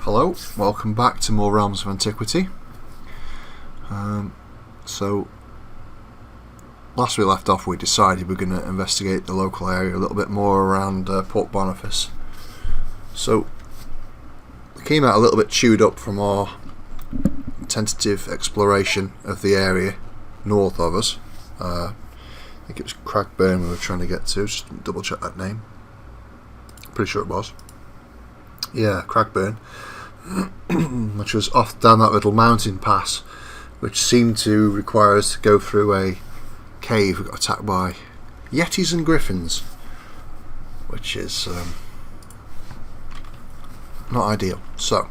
Hello, welcome back to more Realms of Antiquity. So, last we left off, we decided we're going to investigate the local area a little bit more around Port Bonifice. So, we came out a little bit chewed up from our tentative exploration of the area north of us. I think it was Cragburn we were trying to get to, just double check that name. Pretty sure it was. Yeah, Cragburn. Which was off down that little mountain pass, which seemed to require us to go through a cave. We got attacked by yetis and griffins, which is not ideal. So,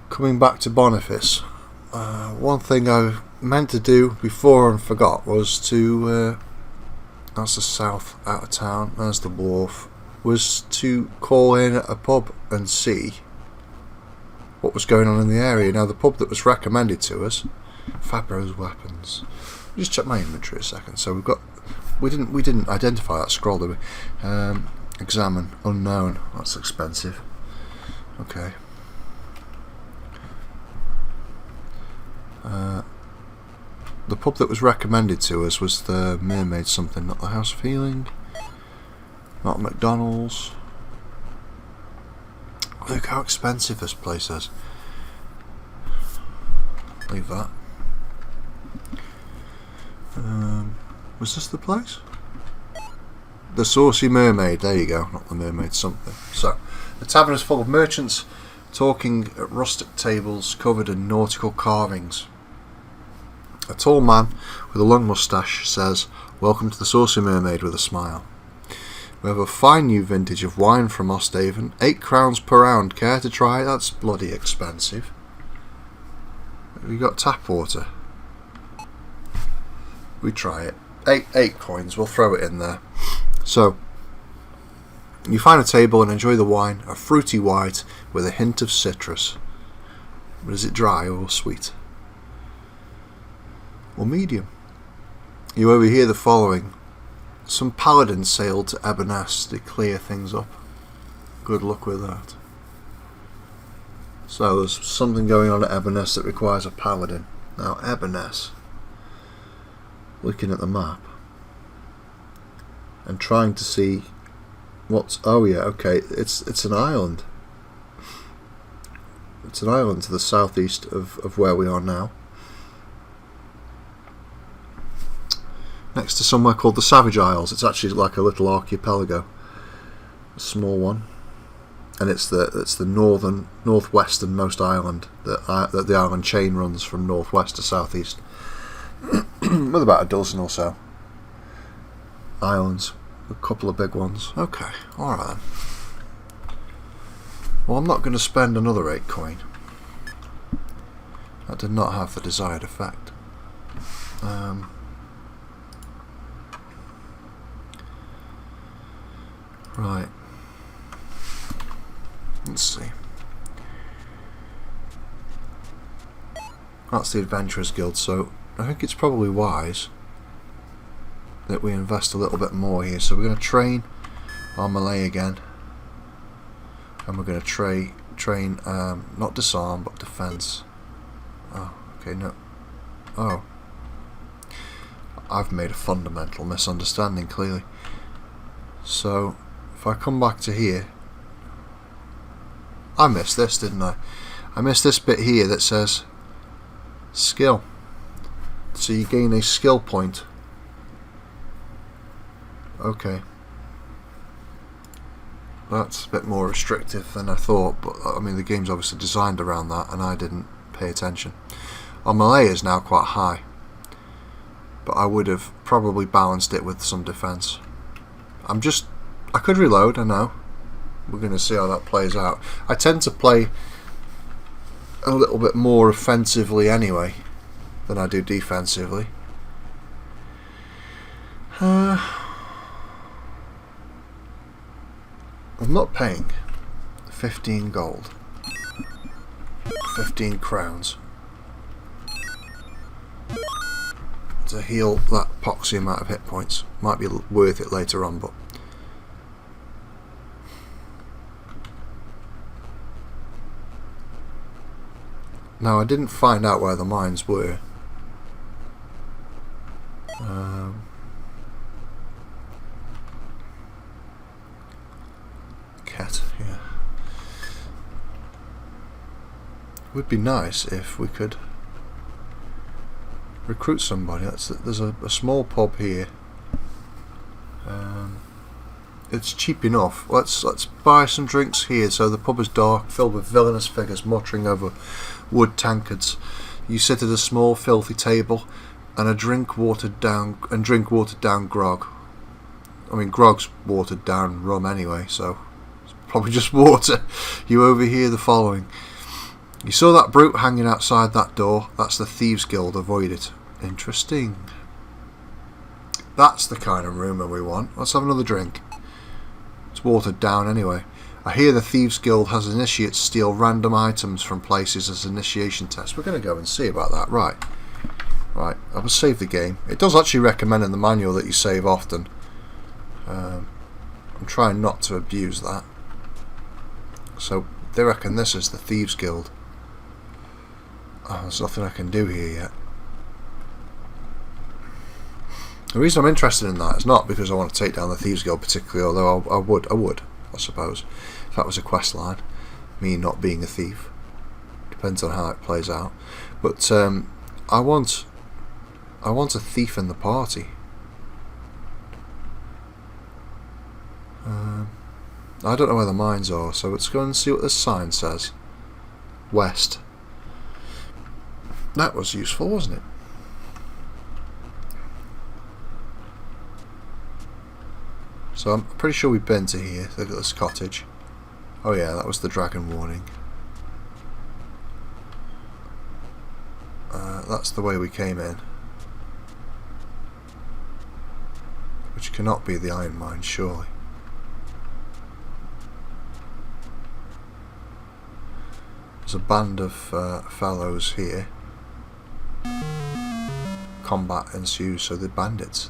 coming back to Bonifice, one thing I meant to do before and forgot was to, that's the south out of town, there's the wharf, was to call in at a pub and see what was going on in the area. Now, the pub that was recommended to us, Fabro's Weapons. Just check my inventory a second. So we didn't identify that scroll, did we? Examine unknown. That's expensive. Okay. The pub that was recommended to us was the Mermaid something, not the House of Healing. Not McDonald's. Look how expensive this place is. Leave that. Was this the place? The Saucy Mermaid. There you go. Not the Mermaid something. So, the tavern is full of merchants talking at rustic tables covered in nautical carvings. A tall man with a long moustache says, "Welcome to the Saucy Mermaid," with a smile. We have a fine new vintage of wine from Osthaven, 8 crowns per round. Care to try it? That's bloody expensive. We got tap water. We try it. 8 coins. We'll throw it in there. So, you find a table and enjoy the wine, a fruity white with a hint of citrus. But is it dry or sweet? Or medium? You overhear the following. Some paladins sailed to Eboness to clear things up. Good luck with that. So there's something going on at Eboness that requires a paladin. Now Eboness, looking at the map and trying to see what's... Oh yeah, okay, it's an island. It's an island to the southeast of where we are now. Next to somewhere called the Savage Isles. It's actually like a little archipelago, a small one, and it's the northwesternmost island that the island chain runs from northwest to southeast, with about a dozen or so islands, a couple of big ones. Okay, all right then. Well, I'm not going to spend another 8 coin. That did not have the desired effect. Right. Let's see. That's the Adventurers Guild, so I think it's probably wise that we invest a little bit more here. So we're going to train our melee again, and we're going to train not disarm but defense. Oh, okay, no. Oh, I've made a fundamental misunderstanding clearly. So if I come back to here, I missed this, didn't I? I missed this bit here that says skill. So you gain a skill point. Okay. That's a bit more restrictive than I thought, but I mean the game's obviously designed around that and I didn't pay attention. Our melee is now quite high, but I would have probably balanced it with some defense. I could reload, I know. We're going to see how that plays out. I tend to play a little bit more offensively anyway than I do defensively. I'm not paying 15 gold. 15 crowns. To heal that poxy amount of hit points. Might be worth it later on, but Now I didn't find out where the mines were. Cat, yeah. It would be nice if we could recruit somebody. There's a small pub here. It's cheap enough. Let's buy some drinks here. So the pub is dark, filled with villainous figures muttering over wood tankards. You sit at a small, filthy table, and drink watered down grog. I mean, grog's watered down rum anyway, so it's probably just water. You overhear the following: "You saw that brute hanging outside that door? That's the Thieves' Guild. Avoid it." Interesting. That's the kind of rumour we want. Let's have another drink. It's watered down anyway. I hear the Thieves' Guild has initiates steal random items from places as initiation tests. We're going to go and see about that. Right. I will save the game. It does actually recommend in the manual that you save often. I'm trying not to abuse that. So they reckon this is the Thieves' Guild. Oh, there's nothing I can do here yet. The reason I'm interested in that is not because I want to take down the Thieves' Guild particularly, although I would, I suppose, if that was a quest line. Me not being a thief. Depends on how it plays out. But I want a thief in the party. I don't know where the mines are, so let's go and see what this sign says. West. That was useful, wasn't it? So I'm pretty sure we've been to here. Look at this cottage. Oh yeah, that was the dragon warning. That's the way we came in. Which cannot be the iron mine, surely. There's a band of fellows here. Combat ensues, so they're bandits.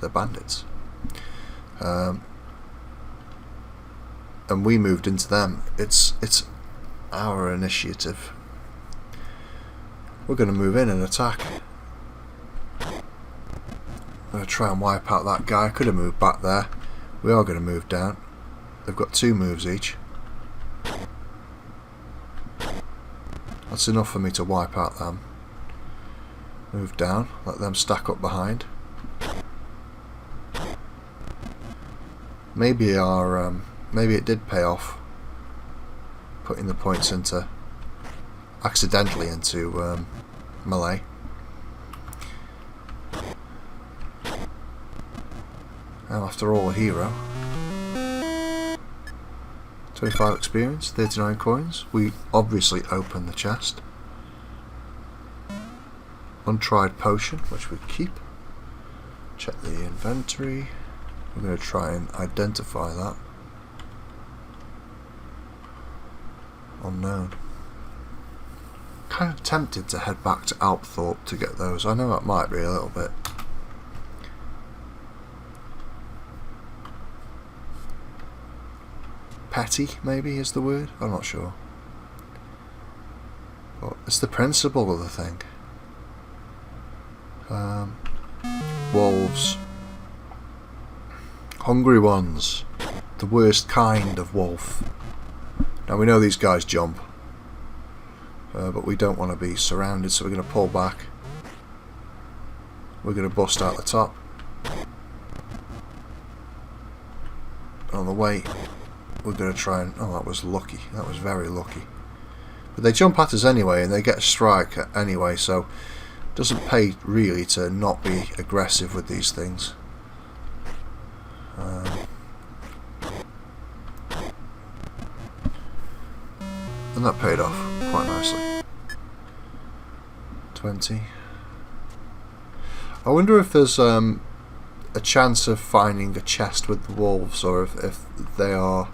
And we moved into them. It's our initiative. We're going to move in and attack. I'm going to try and wipe out that guy. I could have moved back there. We are going to move down. They've got 2 moves each. That's enough for me to wipe out them. Move down. Let them stack up behind. Maybe it did pay off putting the points accidentally into melee. I'm after all a hero. 25 experience, 39 coins. We obviously open the chest. Untried potion, which we keep. Check the inventory. We're going to try and identify that. Unknown. Kind of tempted to head back to Alpthorpe to get those. I know that might be a little bit. Petty, maybe, is the word? I'm not sure. But it's the principle of the thing. Wolves. Hungry ones. The worst kind of wolf. Now we know these guys jump. But we don't want to be surrounded, so we're going to pull back. We're going to bust out the top. On the way, we're going to try and... Oh, that was lucky. That was very lucky. But they jump at us anyway, and they get a strike anyway, so it doesn't pay really to not be aggressive with these things. And that paid off quite nicely. 20. I wonder if there's a chance of finding a chest with the wolves, or if they are...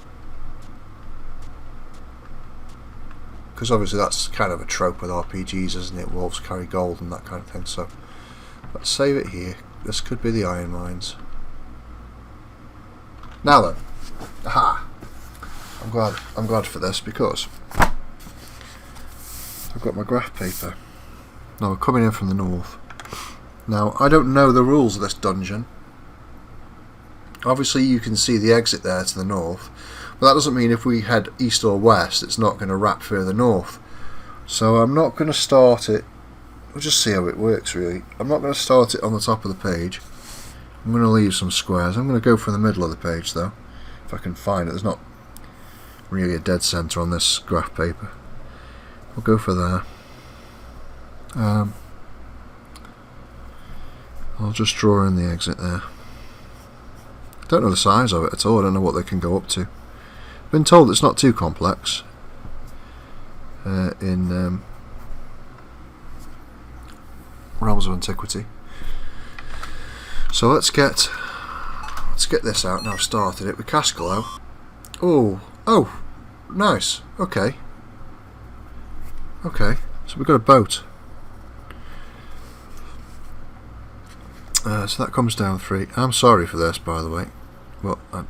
Because obviously that's kind of a trope with RPGs, isn't it? Wolves carry gold and that kind of thing. So let's save it here. This could be the iron mines. Now then, aha! I'm glad for this because I've got my graph paper. Now we're coming in from the north. Now I don't know the rules of this dungeon. Obviously you can see the exit there to the north, but that doesn't mean if we head east or west it's not going to wrap further north. So I'm not going to start it. We'll just see how it works really. I'm not going to start it on the top of the page. I'm going to leave some squares. I'm going to go for the middle of the page though, if I can find it. There's not really a dead centre on this graph paper. We'll go for there. I'll just draw in the exit there. I don't know the size of it at all. I don't know what they can go up to. I've been told it's not too complex in Realms of Antiquity. So let's get this out now. I've started it with Cascalo. Oh, nice. Okay. So we've got a boat. So that comes down 3. I'm sorry for this, by the way, but I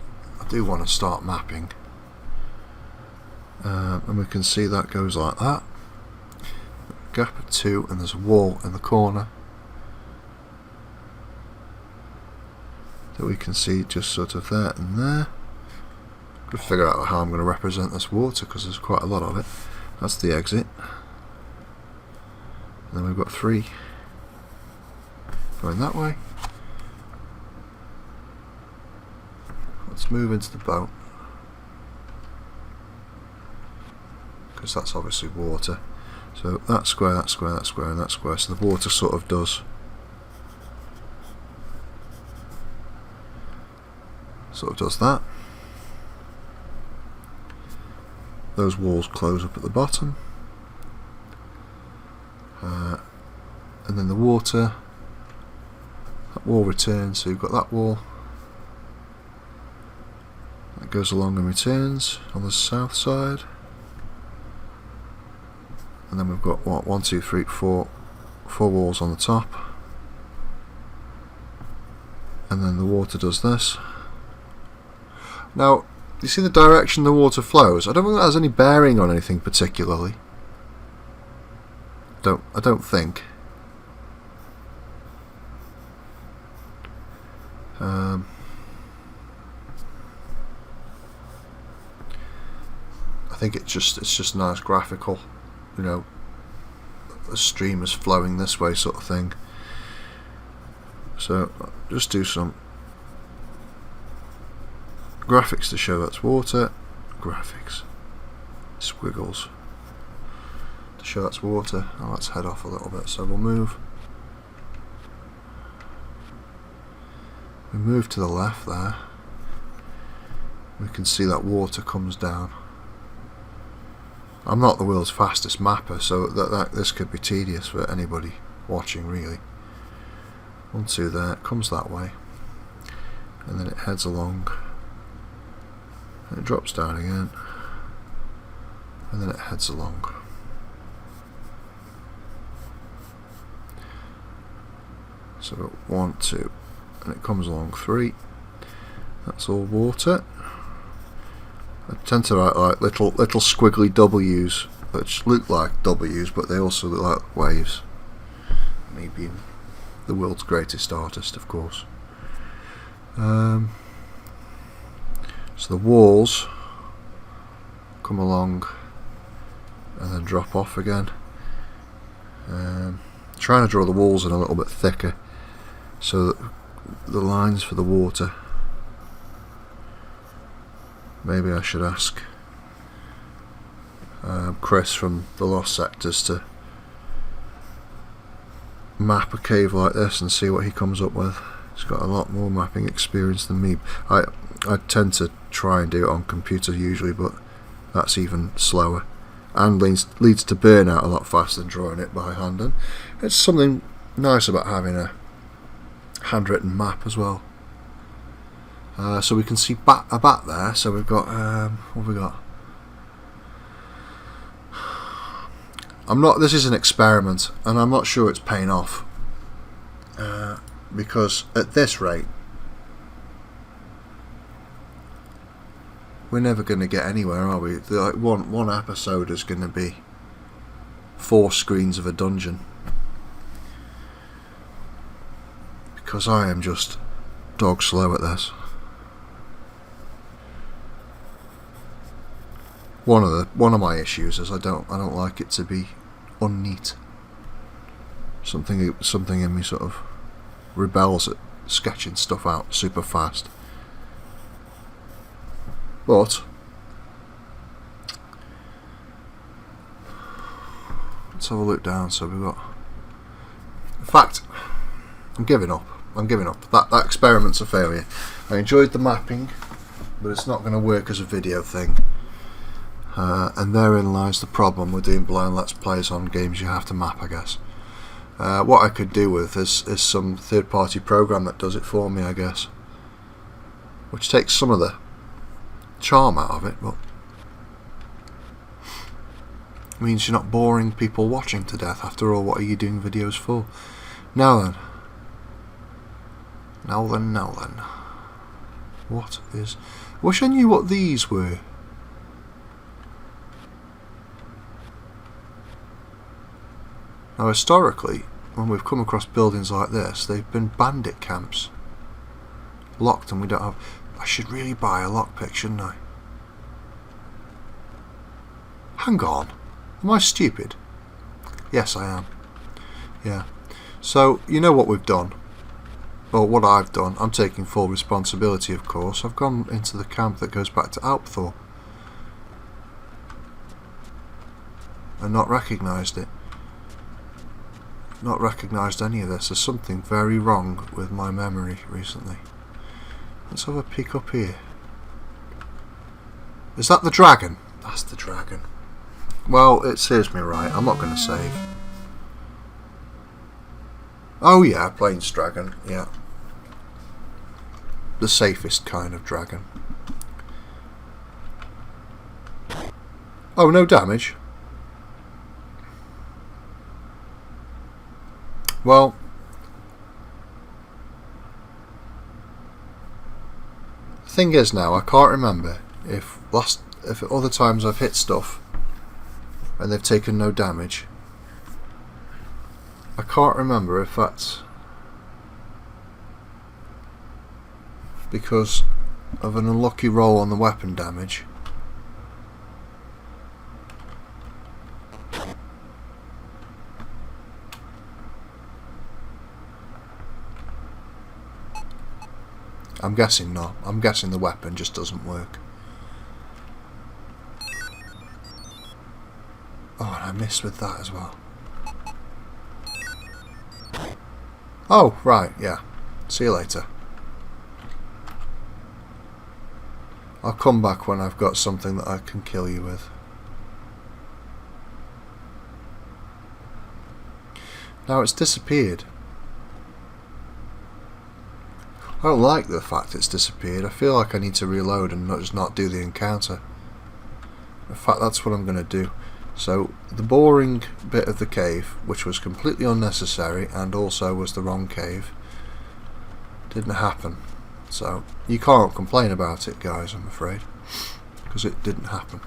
do want to start mapping. And we can see that goes like that. Gap of 2, and there's a wall in the corner that we can see just sort of there and there. I've got to figure out how I'm going to represent this water because there's quite a lot of it. That's the exit. And then we've got 3 going that way. Let's move into the boat because that's obviously water. So that square, that square, that square, and that square. So the water sort of does that. Those walls close up at the bottom, and then the water. That wall returns. So you've got that wall. That goes along and returns on the south side. And then we've got what, 1, 2, 3, 4 walls on the top. And then the water does this. Now, you see the direction the water flows? I don't think that has any bearing on anything particularly. I don't think. I think it's just nice graphical, you know, the stream is flowing this way sort of thing. So just do some graphics to show that's water. Graphics, squiggles to show that's water. Now let's head off a little bit. So we'll move. We move to the left there. We can see that water comes down. I'm not the world's fastest mapper, so this could be tedious for anybody watching really. 1, 2 there, it comes that way, and then it heads along, and it drops down again, and then it heads along. So 1, 2, and it comes along 3. That's all water. I tend to write like little squiggly W's, which look like W's, but they also look like waves. Me being the world's greatest artist, of course. So the walls come along and then drop off again. Trying to draw the walls in a little bit thicker, so that the lines for the water. Maybe I should ask Chris from the Lost Sectors to map a cave like this and see what he comes up with. He's got a lot more mapping experience than me. I tend to try and do it on computer usually, but that's even slower and leads to burnout a lot faster than drawing it by hand. And it's something nice about having a handwritten map as well. So we can see a bat there. So we've got what have we got? This is an experiment, and I'm not sure it's paying off because at this rate, we're never going to get anywhere, are we? Like one episode is going to be 4 screens of a dungeon. because I am just dog slow at this. One of my issues is I don't like it to be unneat. Something in me sort of rebels at sketching stuff out super fast. But let's have a look down. So we've got. In fact, I'm giving up. That experiment's a failure. I enjoyed the mapping, but it's not going to work as a video thing. And therein lies the problem with doing blind let's plays on games you have to map, I guess. What I could do with is some third-party program that does it for me, I guess, which takes some of the charm out of it, but means you're not boring people watching to death. After all, what are you doing videos for? Now then. What is... I wish I knew what these were. Now, historically, when we've come across buildings like this, they've been bandit camps. Locked, and we don't have... I should really buy a lockpick, shouldn't I? Hang on. Am I stupid? Yes, I am. Yeah. So, you know what we've done? Well, what I've done, I'm taking full responsibility, of course. I've gone into the camp that goes back to Alpthor and not recognised it. Not recognised any of this. There's something very wrong with my memory recently. Let's have a peek up here. Is that the dragon? That's the dragon. Well, it serves me right. I'm not going to save. Oh yeah, Plains dragon. Yeah. The safest kind of dragon. Oh, no damage. Well, the thing is now, I can't remember if other times I've hit stuff and they've taken no damage. I can't remember if that's because of an unlucky roll on the weapon damage. I'm guessing not. I'm guessing the weapon just doesn't work. Oh, and I missed with that as well. Oh, right, yeah. See you later. I'll come back when I've got something that I can kill you with. Now it's disappeared. I don't like the fact it's disappeared. I feel like I need to reload and not do the encounter. In fact, that's what I'm going to do. So, the boring bit of the cave, which was completely unnecessary and also was the wrong cave, didn't happen. So, you can't complain about it, guys, I'm afraid, because it didn't happen.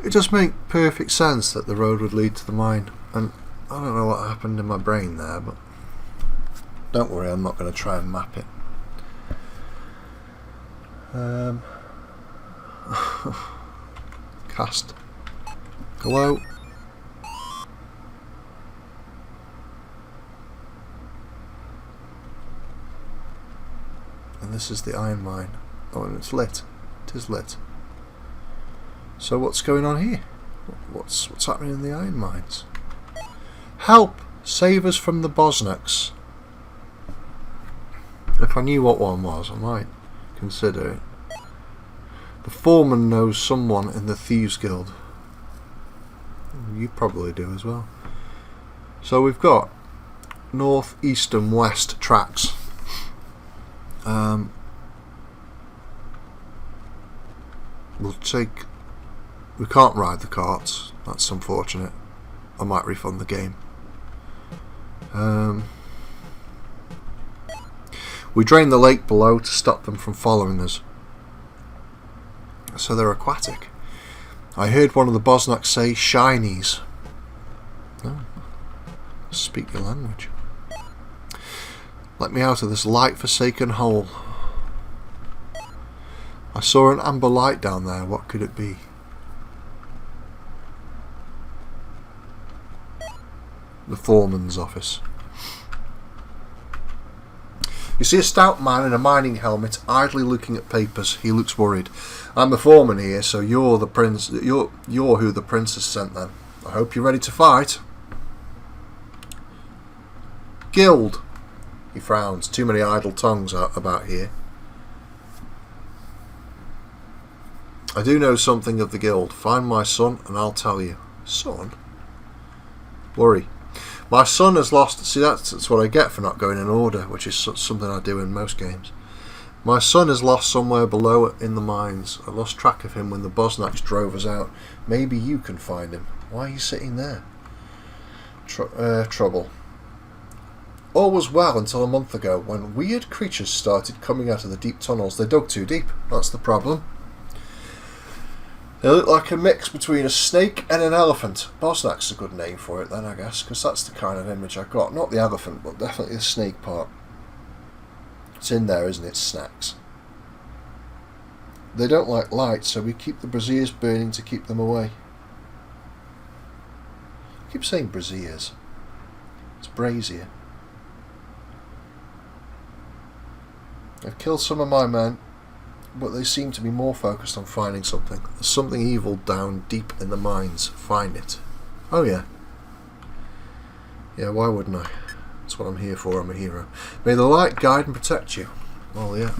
It just makes perfect sense that the road would lead to the mine, and I don't know what happened in my brain there, but don't worry, I'm not going to try and map it. Cast. Glow. And this is the iron mine. Oh, and it's lit. It is lit. So what's going on here? What's happening in the iron mines? Help! Save us from the Bosniaks. If I knew what one was, I might consider it. The foreman knows someone in the Thieves Guild. You probably do as well. So we've got north, east and west tracks. We'll take... We can't ride the carts. That's unfortunate. I might refund the game. We drain the lake below to stop them from following us. So they're aquatic. I heard one of the Bosniaks say shinies. Oh. Speak your language. Let me out of this light-forsaken hole. I saw an amber light down there. What could it be? The foreman's office. You see a stout man in a mining helmet idly looking at papers. He looks worried. I'm the foreman here, so you're the prince. You're who the princess sent then. I hope you're ready to fight. Guild. He frowns. Too many idle tongues out about here. I do know something of the guild. Find my son and I'll tell you. Son? Worry. My son has lost... See, that's what I get for not going in order, which is something I do in most games. My son is lost somewhere below in the mines. I lost track of him when the Bosniaks drove us out. Maybe you can find him. Why are you sitting there? Trouble. All was well until a month ago, when weird creatures started coming out of the deep tunnels. They dug too deep. That's the problem. They look like a mix between a snake and an elephant. Bosniak's a good name for it then, I guess, because that's the kind of image I got. Not the elephant, but definitely the snake part. It's in there, isn't it? Snacks. They don't like light, so we keep the braziers burning to keep them away. I keep saying braziers. It's brazier. I've killed some of my men, but they seem to be more focused on finding something. There's something evil down deep in the mines. Find it. Oh yeah. Yeah, why wouldn't I? That's what I'm here for. I'm a hero. May the light guide and protect you. Well, yeah.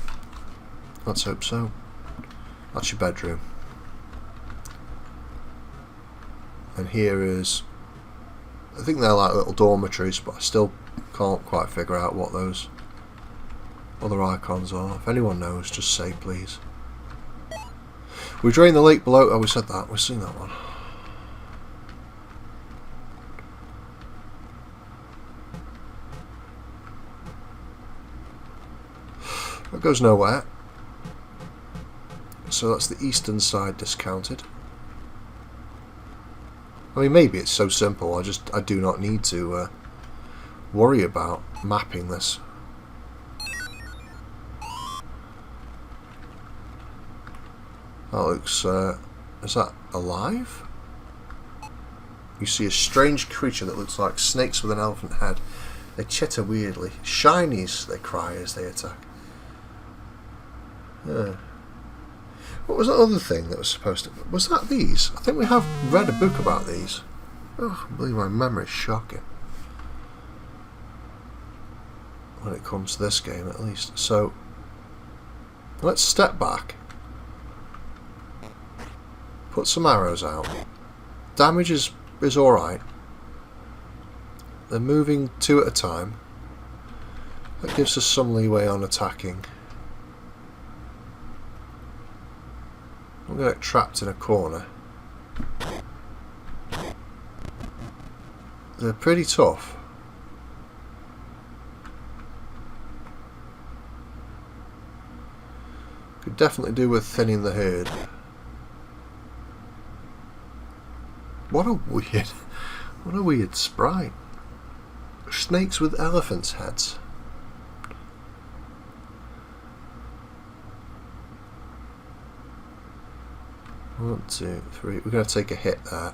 Let's hope so. That's your bedroom. And here is... I think they're like little dormitories, but I still can't quite figure out what those other icons are. If anyone knows, just say please. We drain the lake below. Oh, we said that. We've seen that one. That goes nowhere. So that's the eastern side discounted. I mean, maybe it's so simple. I do not need to worry about mapping this. That looks, is that alive? You see a strange creature that looks like snakes with an elephant head. They chitter weirdly. Shinies, they cry as they attack. What was that other thing that was supposed to... Was that these? I think we have read a book about these. Oh, I believe my memory is shocking. When it comes to this game, at least. So, let's step back. Put some arrows out. Damage is alright. They're moving 2 at a time. That gives us some leeway on attacking. I'm going to get trapped in a corner. They're pretty tough. Could definitely do with thinning the herd. What a weird sprite. Snakes with elephants' heads. One, two, three. We're going to take a hit there.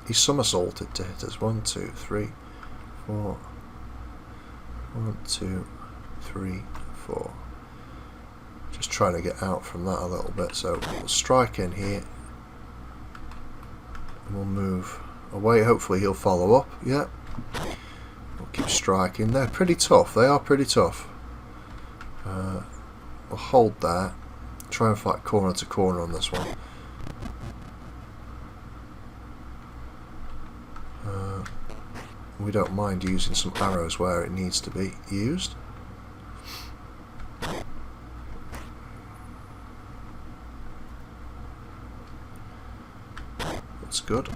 He somersaulted to hit us. 1, 2, 3, 4. 1, 2, 3, 4. Just trying to get out from that a little bit. So we'll strike in here. And we'll move away. Hopefully he'll follow up. Yeah. We'll keep striking. They're pretty tough. They are pretty tough. We'll hold there. Try and fight corner to corner on this one. We don't mind using some arrows where it needs to be used. That's good.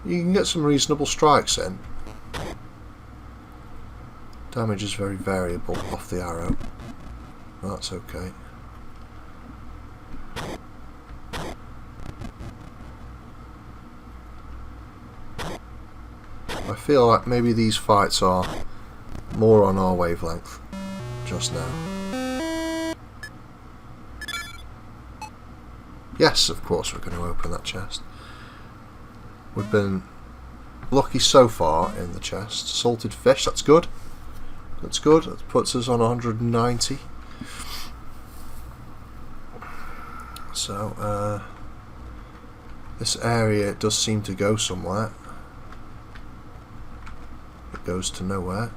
You can get some reasonable strikes in. Damage is very variable off the arrow. That's okay. I feel like maybe these fights are more on our wavelength just now. Yes, of course we're going to open that chest. We've been lucky so far in the chest. Salted fish, that's good. That's good. That puts us on 190. So, this area does seem to go somewhere. It goes to nowhere.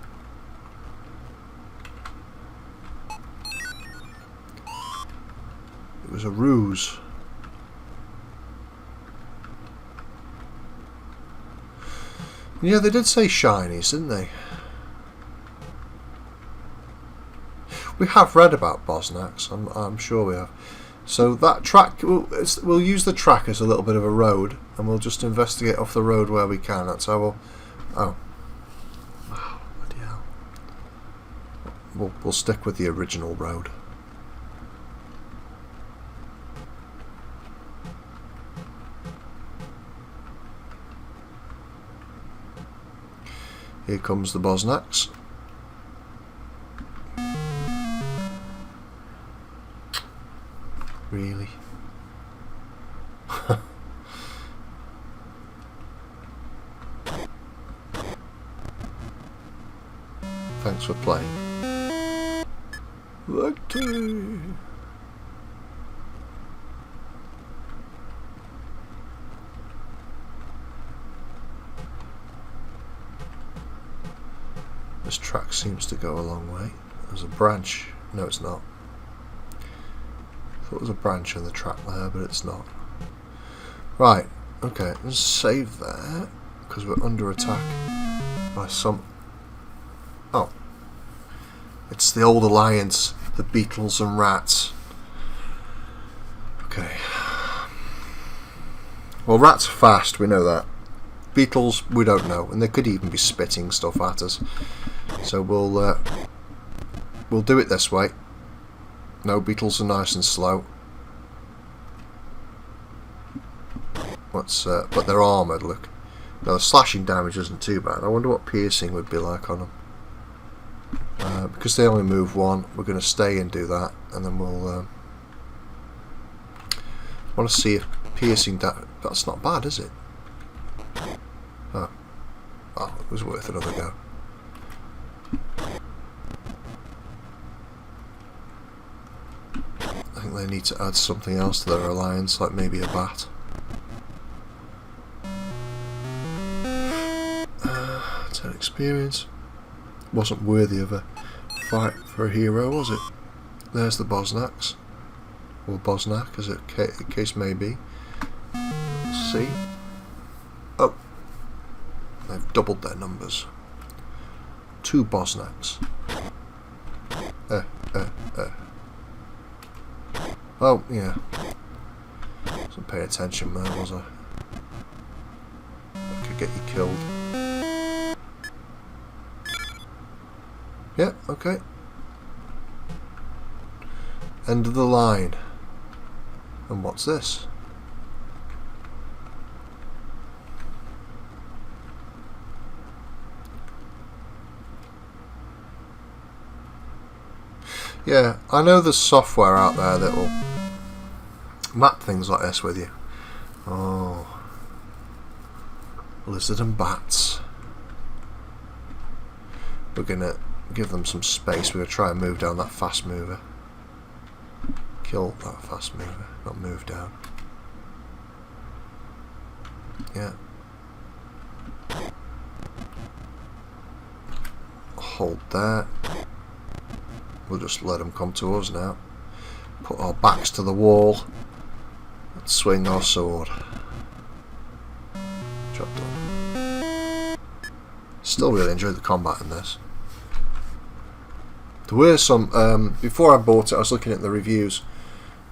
It was a ruse. Yeah, they did say shinies, didn't they? We have read about Bosnax, I'm sure we have. So that track, we'll use the track as a little bit of a road, and we'll just investigate off the road where we can. That's how we'll... Oh, bloody hell. We'll stick with the original road. Here comes the Bosnax. Really? Thanks for playing. Victory! This track seems to go a long way. There's a branch. No, it's not. I thought there was a branch in the track there, but it's not. Right, okay, let's save there, because we're under attack by some... Oh. It's the old alliance, the beetles and rats. Okay. Well, rats are fast, we know that. Beetles, we don't know, and they could even be spitting stuff at us. So we'll do it this way. No, beetles are nice and slow. But they're armoured, look. No, the slashing damage isn't too bad. I wonder what piercing would be like on them. Because they only move one, we're going to stay and do that, and then we'll... want to see if piercing... That's not bad, is it? Oh. Oh, it was worth another go. I think they need to add something else to their alliance, like maybe a bat. 10 experience. Wasn't worthy of a fight for a hero, was it? There's the Bosnax. Or Bosnak, as the case may be. Let's see. Oh. They've doubled their numbers. 2 Bosnaks. Oh, yeah. Wasn't paying attention there, was I? I could get you killed. Yeah, okay. End of the line. And what's this? Yeah, I know there's software out there that will map things like this with you. Oh. Lizard and bats. We're going to give them some space. We're going to try and move down that fast mover. Kill that fast mover, not move down. Yeah. Hold there. We'll just let them come to us now. Put our backs to the wall and swing our sword. Job done. Still really enjoyed the combat in this. There were some, before I bought it I was looking at the reviews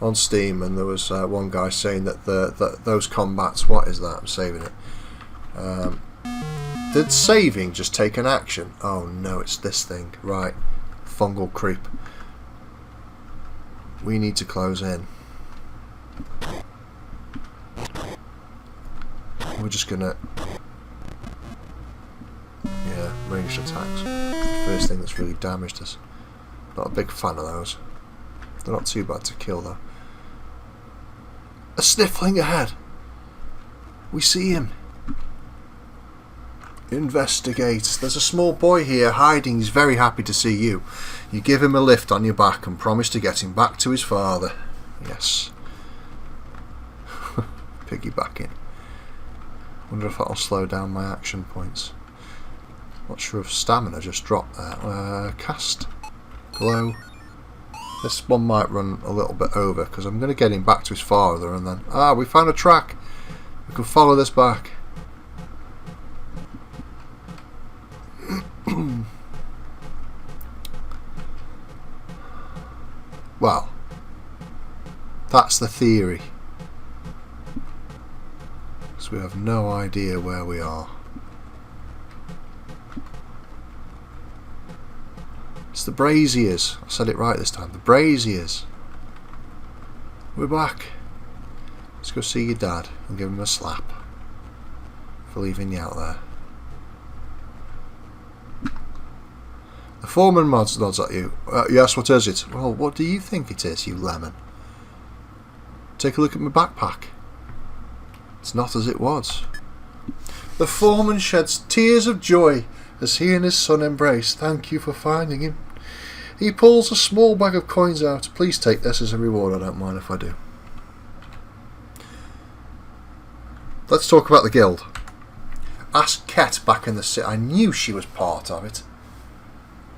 on Steam, and there was one guy saying that those combats, what is that? I'm saving it. Did saving just take an action? Oh no, it's this thing. Right. Fungal creep. We need to close in. We're just gonna... yeah, ranged attacks. The first thing that's really damaged us. Not a big fan of those. They're not too bad to kill though. A sniffling ahead! We see him. Investigate. There's a small boy here hiding. He's very happy to see you. You give him a lift on your back and promise to get him back to his father. Yes. Piggybacking. Wonder if that'll slow down my action points. Not sure if stamina just dropped there. Cast. Glow. This one might run a little bit over because I'm going to get him back to his father and then... ah, we found a track. We can follow this back. Well, that's the theory. So we have no idea where we are. It's the Braziers. I said it right this time. The Braziers. We're back. Let's go see your dad and give him a slap for leaving you out there. The foreman nods at you. Yes, what is it? Well, what do you think it is, you lemon? Take a look at my backpack. It's not as it was. The foreman sheds tears of joy as he and his son embrace. Thank you for finding him. He pulls a small bag of coins out. Please take this as a reward. I don't mind if I do. Let's talk about the guild. Ask Ket back in the city. I knew she was part of it.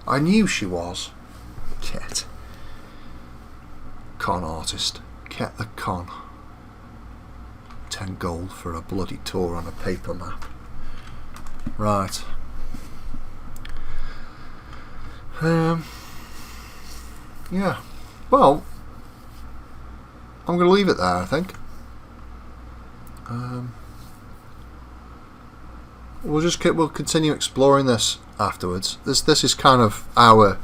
I knew she was. Ket. Con artist. Ket the con. 10 gold for a bloody tour on a paper map. Right. Yeah. Well, I'm going to leave it there, I think. We'll continue exploring this afterwards. This is kind of our,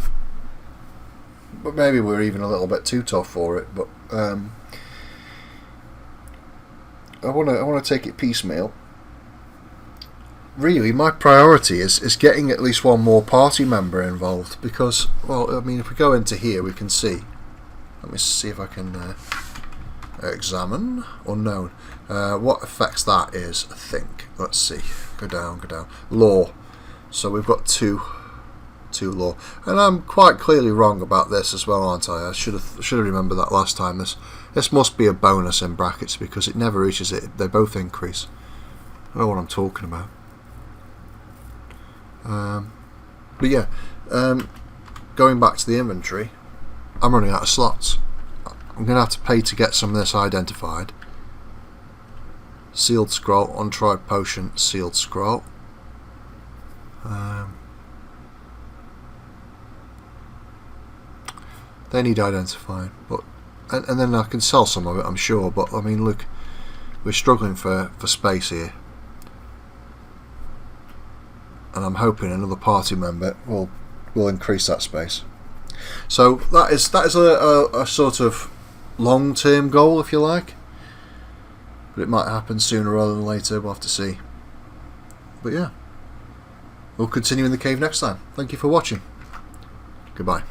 but maybe we're even a little bit too tough for it. But I want to take it piecemeal. Really, my priority is getting at least one more party member involved because, well, I mean, if we go into here, we can see. Let me see if I can examine unknown. What affects that is, I think. Let's see. Go down. Law. So we've got two law, and I'm quite clearly wrong about this as well, aren't I? I should have remembered that last time. This must be a bonus in brackets because it never reaches it. They both increase. I know what I'm talking about. But yeah, going back to the inventory, I'm running out of slots. I'm going to have to pay to get some of this identified. Sealed scroll, untried potion, sealed scroll. They need identifying, but and then I can sell some of it, I'm sure. But I mean, look, we're struggling for space here. And I'm hoping another party member will increase that space. So that is a sort of long-term goal, if you like. But it might happen sooner rather than later. We'll have to see. But yeah, we'll continue in the cave next time. Thank you for watching. Goodbye.